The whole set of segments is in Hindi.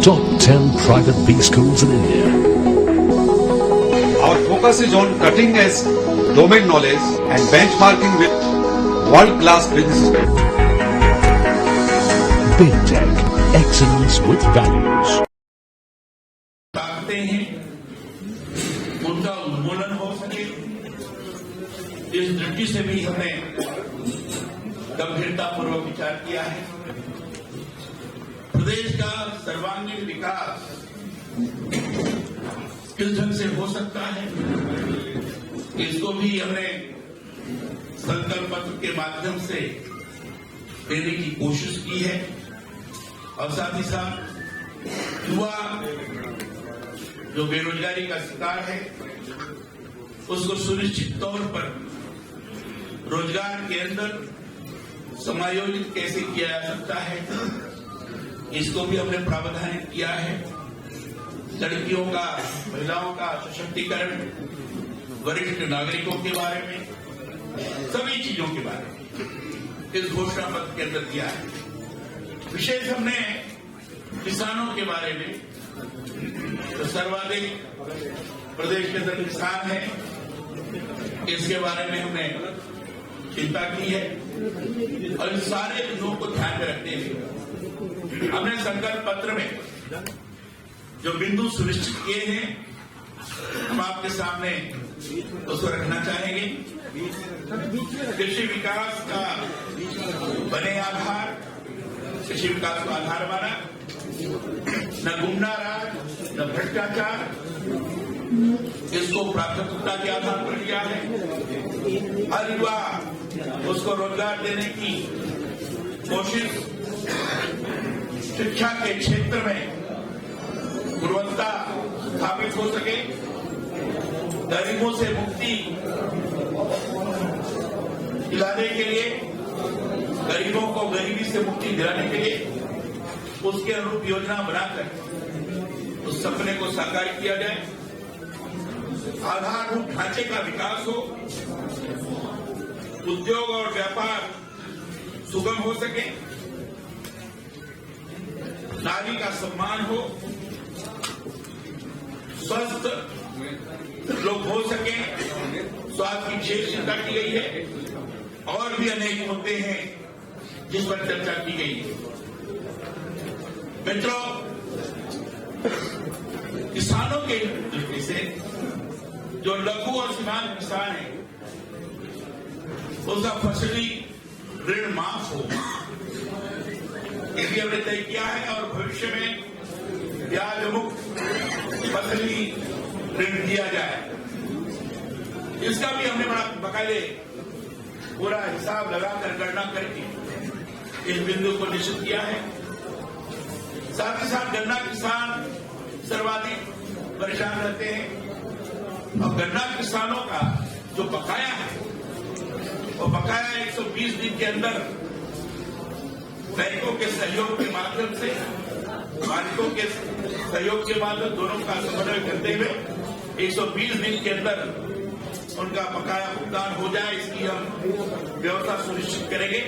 Top 10 private B schools in India. Our focus is on cutting edge domain knowledge and benchmarking with world-class businesses. Big Tech, excellence with values. ताकतें हैं, उनका उन्मूलन हो सके, इस दृष्टि से भी हमने गंभीरतापूर्वक विचार किया है। प्रदेश का सर्वांगीण विकास किस ढंग से हो सकता है, इसको भी हमने संकल्प पत्र के माध्यम से देने की कोशिश की है और साथ ही साथ युवा जो बेरोजगारी का शिकार है उसको सुनिश्चित तौर पर रोजगार के अंदर समायोजित कैसे किया जा सकता है, इसको भी हमने प्रावधानित किया है। लड़कियों का, महिलाओं का सशक्तिकरण, वरिष्ठ नागरिकों के बारे में, सभी चीजों के बारे में इस घोषणा पत्र के अंदर दिया है। विशेष हमने किसानों के बारे में, तो सर्वाधिक प्रदेश के अंदर किसान है, इसके बारे में हमने चिंता की है और इन सारे बिंदुओं को ध्यान में रखते हुए हमने संकल्प पत्र में जो बिंदु सुनिश्चित किए हैं हम आपके सामने उसको रखना चाहेंगे। कृषि विकास का बने आधार, कृषि विकास को आधार माना, न गुमना राज, न भ्रष्टाचार, इसको प्राथमिकता के आधार पर किया है। हर युवा उसको रोजगार देने की कोशिश, शिक्षा के क्षेत्र में गुणवत्ता स्थापित हो सके, गरीबों से मुक्ति दिलाने के लिए, गरीबों को गरीबी से मुक्ति दिलाने के लिए उसके अनुरूप योजना बनाकर उस सपने को साकार किया जाए। आधारभूत ढांचे का विकास हो, उद्योग और व्यापार सुगम हो सके, नारी का सम्मान हो, स्वस्थ लोग हो सके, स्वास्थ्य की विशेष चिंता की गई है और भी अनेक मुद्दे हैं जिस पर चर्चा की गई है। मित्रों, किसानों के दृष्टि से जो लघु और सीमांत किसान है उसका फसली ऋण माफ हो, इसलिए हमने तय किया है और भविष्य में ब्याज मुक्त फसली ऋण दिया जाए। इसका भी हमने बड़ा बकायदे पूरा हिसाब लगाकर गणना करके इस बिंदु को निश्चित किया है। साथ ही साथ गन्ना किसान सर्वाधिक परेशान रहते हैं और गन्ना किसानों का जो बकाया है वो बकाया 120 दिन के अंदर बैंकों के सहयोग के माध्यम से, मालिकों के सहयोग के माध्यम दोनों का समन्वय करते हुए 120 दिन के अंदर उनका बकाया भुगतान हो जाए, इसकी हम व्यवस्था सुनिश्चित करेंगे।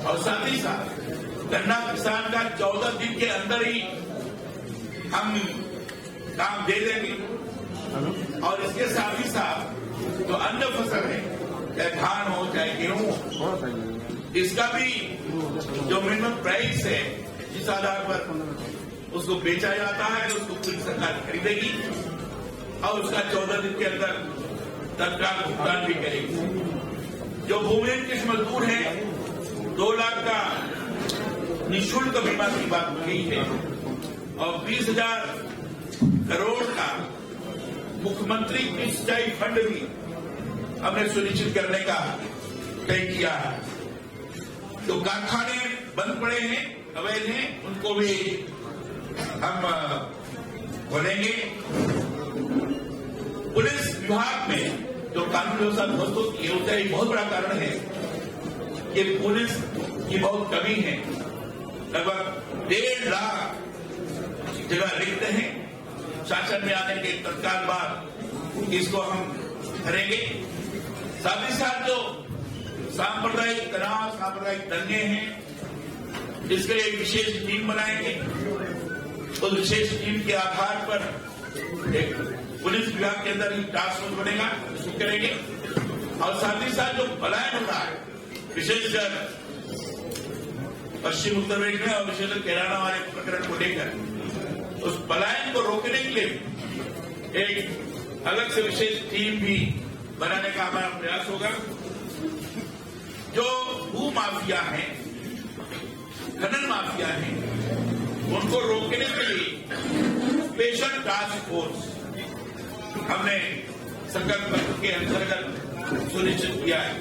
और साथ ही साथ गन्ना किसान का 14 दिन के अंदर ही हम काम दे देंगे और इसके साथ ही साथ जो अन्य फसल है, चाहे धान हो चाहे गेहूं हो, इसका भी जो मिनिमम प्राइस है जिस आधार पर उसको बेचा जाता है उसको पूरी सरकार खरीदेगी और उसका 14 दिन के अंदर तत्काल भुगतान भी करेगी। जो भूमिहीन किस मजदूर है 2 लाख का निःशुल्क बीमा की बात की है और 20,000 करोड़ का मुख्यमंत्री सिंचाई फंड भी हमने सुनिश्चित करने का तय किया है। जो कारखाने बंद पड़े हैं, अवैध हैं, उनको भी हम खोलेंगे। पुलिस विभाग में जो कानून व्यवस्था ध्वस्त होती है उसका एक बहुत बड़ा कारण है कि पुलिस की बहुत कमी है। लगभग 1.5 लाख जगह रिक्त हैं। शासन में आने के तत्काल बाद इसको हम करेंगे। साथ ही साथ जो सांप्रदायिक तनाव, सांप्रदायिक दंगे हैं, इसके लिए एक विशेष टीम बनाएंगे उस विशेष टीम के आधार पर एक पुलिस विभाग के अंदर ही टास्क फोर्स बनेगा, इसको करेंगे। और साथ ही साथ जो पलायन हो रहा है, विशेषकर पश्चिम उत्तर प्रदेश में और विशेषकर केरला वाले प्रकरण को लेकर उस पलायन को रोकने के लिए एक अलग से विशेष टीम भी बनाने का हमारा प्रयास होगा। जो भू माफिया हैं, खनन माफिया हैं, उनको रोकने के लिए स्पेशल टास्क फोर्स हमने संकल्प पत्र के अंतर्गत सुनिश्चित किया है।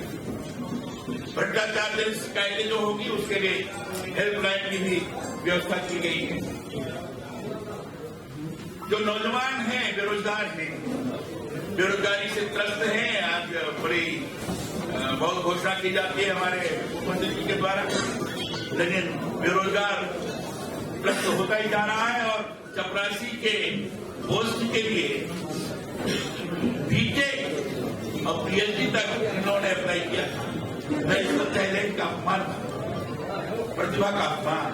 भ्रष्टाचार जनित शिकायतें जो होगी उसके लिए हेल्पलाइन की भी व्यवस्था की गई है। जो नौजवान हैं, बेरोजगार हैं, बेरोजगारी से त्रस्त हैं, आज बड़ी बहुत घोषणा की जाती है हमारे मुख्यमंत्री जी के द्वारा, लेकिन बेरोजगार त्रस्त होता ही जा रहा है। और चपरासी के पोस्ट के लिए बीटेक और पीएचडी तक इन्होंने अप्लाई किया। मैं इसको टैलेंट का अपमान, प्रतिभा का अपमान,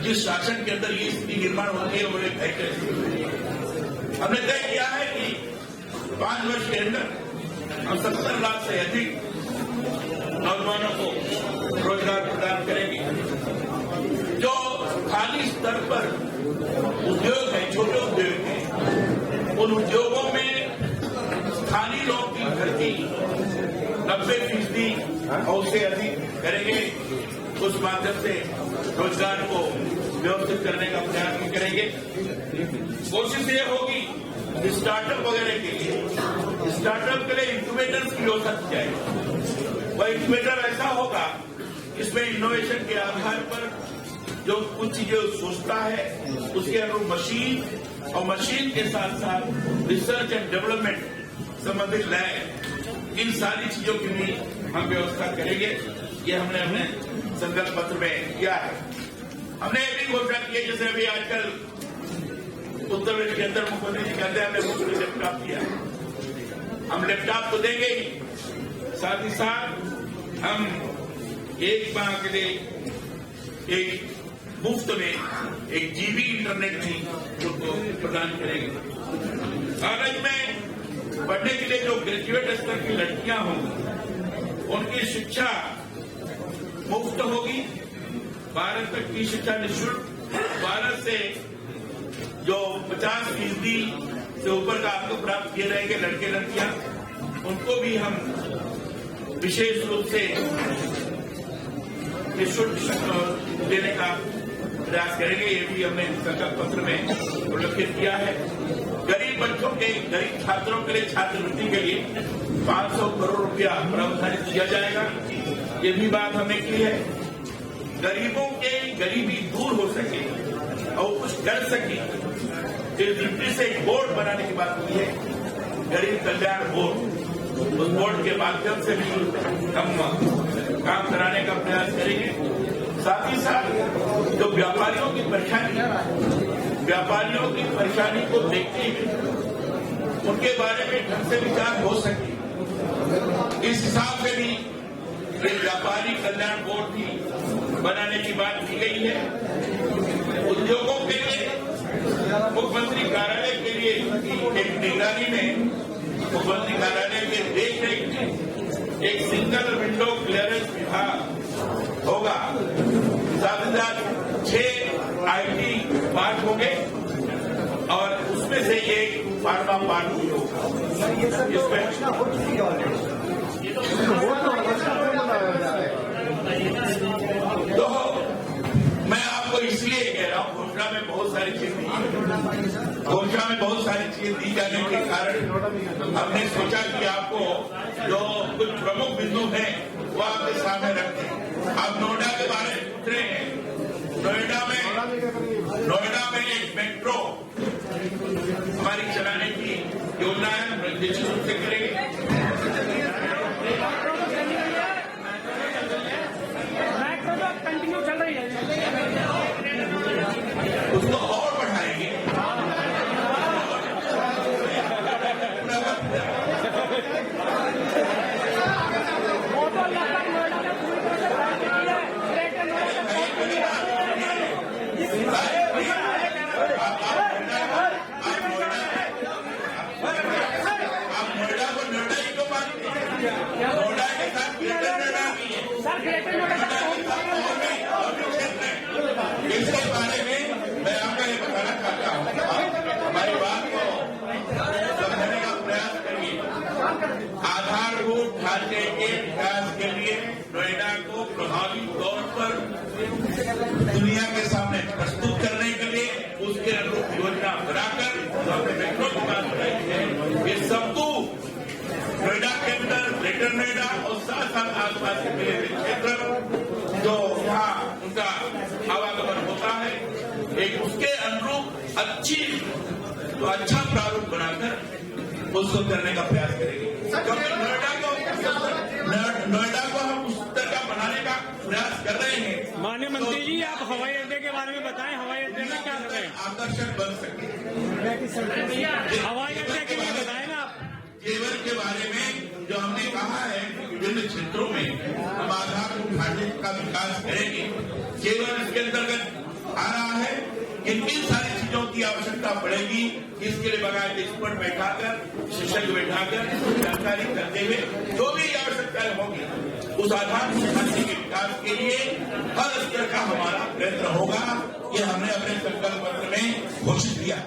जिस शासन के अंदर ये स्थिति निर्माण होती है वो एक भय कैसे। हमने तय किया है कि 5 वर्ष के अंदर हम 70 लाख से अधिक नौजवानों को रोजगार प्रदान करेंगे। जो स्थानीय स्तर पर उद्योग है, छोटे उद्योग हैं, उन उद्योगों में स्थानीय लोग की भर्ती 90% और उससे अधिक करेंगे। उस माध्यम से रोजगार को व्यवस्थित करने का प्रयास भी करेंगे। कोशिश ये होगी स्टार्टअप वगैरह के लिए, स्टार्टअप के लिए इंक्यूबेटर्स की व्यवस्था की जाएगी। वह इंक्यूबेटर ऐसा होगा इसमें इनोवेशन के आधार पर जो कुछ चीजें सोचता है उसके अनुरूप मशीन और मशीन के साथ साथ रिसर्च एंड डेवलपमेंट संबंधित लैब, इन सारी चीजों की भी हम व्यवस्था करेंगे। ये हमने अपने संकल्प पत्र में किया है। हमने ये भी घोषणा की है, जैसे अभी आजकल उत्तर प्रदेश के अंदर मुख्यमंत्री जी कहते हैं हमने मुफ्त में लैपटॉप किया। हम लैपटॉप तो देंगे ही, साथ ही साथ हम एक माह के लिए एक मुफ्त में 1 GB इंटरनेट भी उनको प्रदान करेंगे। कॉलेज में पढ़ने के लिए जो ग्रेजुएट स्तर की लड़कियां होंगी उनकी शिक्षा मुफ्त होगी। 12 तक की शिक्षा निःशुल्क। 12 से जो 50% से ऊपर का आपको प्राप्त किए रहेंगे लड़के लड़कियां, उनको भी हम विशेष रूप से निःशुल्क देने का प्रयास करेंगे। ये भी हमने संकल्प पत्र में उल्लेखित किया है। गरीब बच्चों के, गरीब छात्रों के लिए छात्रवृत्ति के लिए 500 करोड़ रुपया प्रावधानित किया जाएगा। ये भी बात हमने की है। गरीबों के गरीबी दूर हो सके और कुछ कर सके, इस दृष्टि से एक बोर्ड बनाने की बात की है, गरीब कल्याण बोर्ड। उस बोर्ड के माध्यम से भी हम काम कराने का प्रयास करेंगे। साथ ही साथ जो व्यापारियों की परेशानी को देखते हुए उनके बारे में ढंग से विचार हो सके, इस हिसाब से भी एक व्यापारी कल्याण बोर्ड भी बनाने की बात की गई है। उद्योगों के लिए मुख्यमंत्री कार्यालय के लिए एक निगरानी में, मुख्यमंत्री कार्यालय के देखरेख में एक सिंगल विंडो क्लियरेंस विभाग होगा। साथ ही साथ 6 IT पार्क होंगे और उसमें से एक फार्मा पार्क भी होगा। तो मैं आपको इसलिए कह रहा हूँ, घोषणा में बहुत सारी चीजें दी जाने के कारण हमने सोचा कि आपको जो कुछ प्रमुख बिंदु हैं वो आपके सामने रखें। आप नोएडा के बारे में पूछ रहे हैं। नोएडा में एक मेट्रो हमारी चलाने की योजना है, हम निश्चित रूप से करेंगे। कंटिन्यू चल रही है, उसको और बढ़ाएंगे। पर दुनिया के सामने प्रस्तुत करने के लिए उसके अनुरूप योजना बनाकर जो हमने मेट्रो विकास बनाई है, ये सबको नोएडा के अंदर, ग्रेटर नोएडा और साथ साथ आसपास के मिले हुए क्षेत्र जो यहाँ उनका आवागमन होता है, एक उसके अनुरूप अच्छा प्रारूप बनाकर उसको करने का प्रयास करेंगे। क्योंकि नोएडा को हम उस तरह का बनाने का प्रयास कर रहे हैं। माननीय मंत्री जी, आप हवाई अड्डे के बारे में बताएं, हवाई अड्डे में क्या कर रहे हैं? आकर्षक बन सके, हवाई अड्डे के लिए बताएं ना आप। केवल के बारे में जो हमने कहा है कि विभिन्न क्षेत्रों में हम आधारभूत ढांचे का विकास करेंगे, केवल इसके अंतर्गत आ रहा है कि किन सारी चीजों की आवश्यकता पड़ेगी, इसके लिए बगैर एक्सपर्ट बैठाकर, विशेषज्ञ बैठाकर जानकारी करते हुए जो भी आवश्यकताएं होगी उस आधारभूत ढांचे के विकास के लिए हर स्तर का हमारा प्रयत्न होगा। ये हमने अपने संकल्प पत्र में घोषित किया।